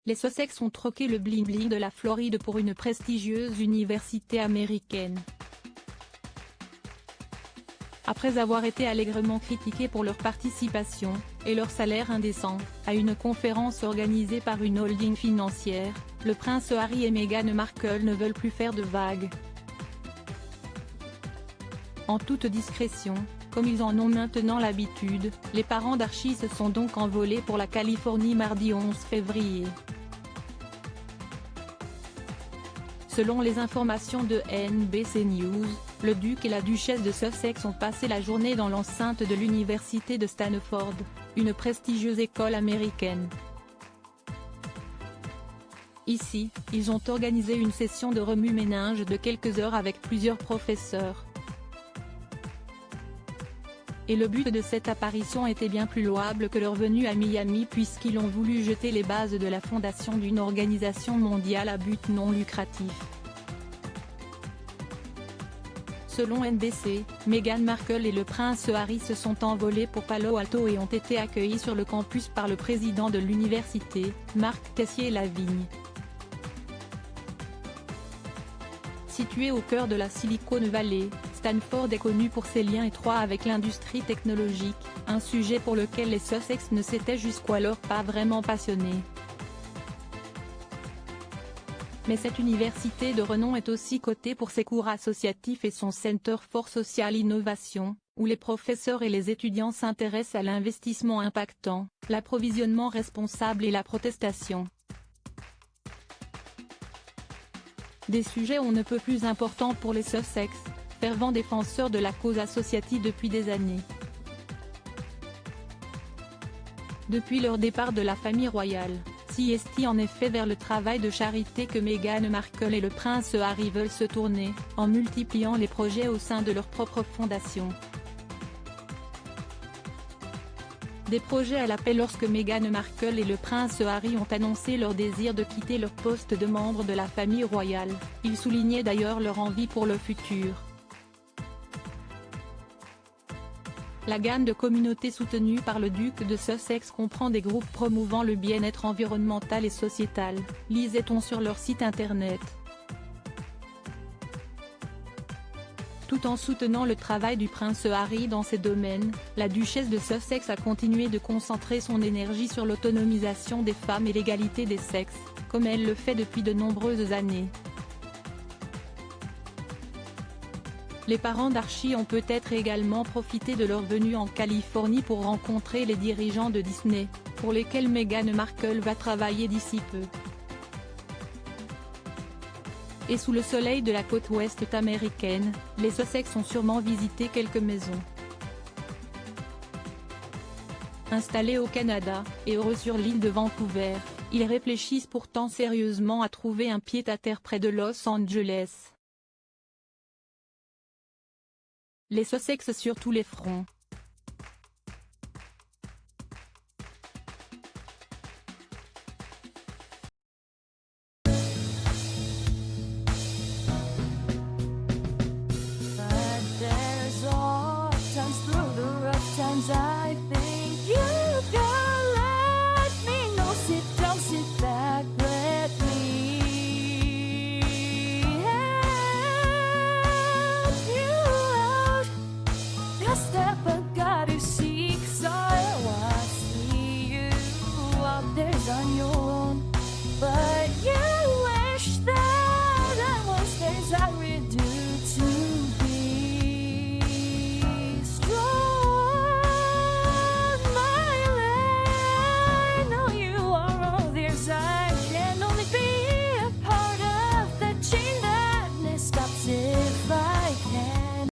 les Sussex ont troqué le bling-bling de la Floride pour une prestigieuse université américaine. Après avoir été allègrement critiqués pour leur participation, et leur salaire indécent, à une conférence organisée par une holding financière, le prince Harry et Meghan Markle ne veulent plus faire de vagues. En toute discrétion, comme ils en ont maintenant l'habitude, les parents d'Archie se sont donc envolés pour la Californie mardi 11 février. Selon les informations de NBC News, le duc et la duchesse de Sussex ont passé la journée dans l'enceinte de l'université de Stanford, une prestigieuse école américaine. Ici, ils ont organisé une session de remue-ménage de quelques heures avec plusieurs professeurs. Et le but de cette apparition était bien plus louable que leur venue à Miami puisqu'ils ont voulu jeter les bases de la fondation d'une organisation mondiale à but non lucratif. Selon NBC, Meghan Markle et le prince Harry se sont envolés pour Palo Alto et ont été accueillis sur le campus par le président de l'université, Mark Tessier-Lavigne. Situé au cœur de la Silicon Valley, Stanford est connu pour ses liens étroits avec l'industrie technologique, un sujet pour lequel les Sussex ne s'étaient jusqu'alors pas vraiment passionnés. Mais cette université de renom est aussi cotée pour ses cours associatifs et son Center for Social Innovation, où les professeurs et les étudiants s'intéressent à l'investissement impactant, l'approvisionnement responsable et la protestation. Des sujets on ne peut plus importants pour les Sussex, fervents défenseurs de la cause associative depuis des années. Depuis leur départ de la famille royale, c'est en effet vers le travail de charité que Meghan Markle et le prince Harry veulent se tourner, en multipliant les projets au sein de leur propre fondation. Des projets à l'appel lorsque Meghan Markle et le prince Harry ont annoncé leur désir de quitter leur poste de membre de la famille royale, ils soulignaient d'ailleurs leur envie pour le futur. La gamme de communautés soutenue par le duc de Sussex comprend des groupes promouvant le bien-être environnemental et sociétal, lisait-on sur leur site internet. Tout en soutenant le travail du prince Harry dans ces domaines, la duchesse de Sussex a continué de concentrer son énergie sur l'autonomisation des femmes et l'égalité des sexes, comme elle le fait depuis de nombreuses années. Les parents d'Archie ont peut-être également profité de leur venue en Californie pour rencontrer les dirigeants de Disney, pour lesquels Meghan Markle va travailler d'ici peu. Et sous le soleil de la côte ouest américaine, les Sussex ont sûrement visité quelques maisons. Installés au Canada, et heureux sur l'île de Vancouver, ils réfléchissent pourtant sérieusement à trouver un pied-à-terre près de Los Angeles. Les Sussex sur tous les fronts. On your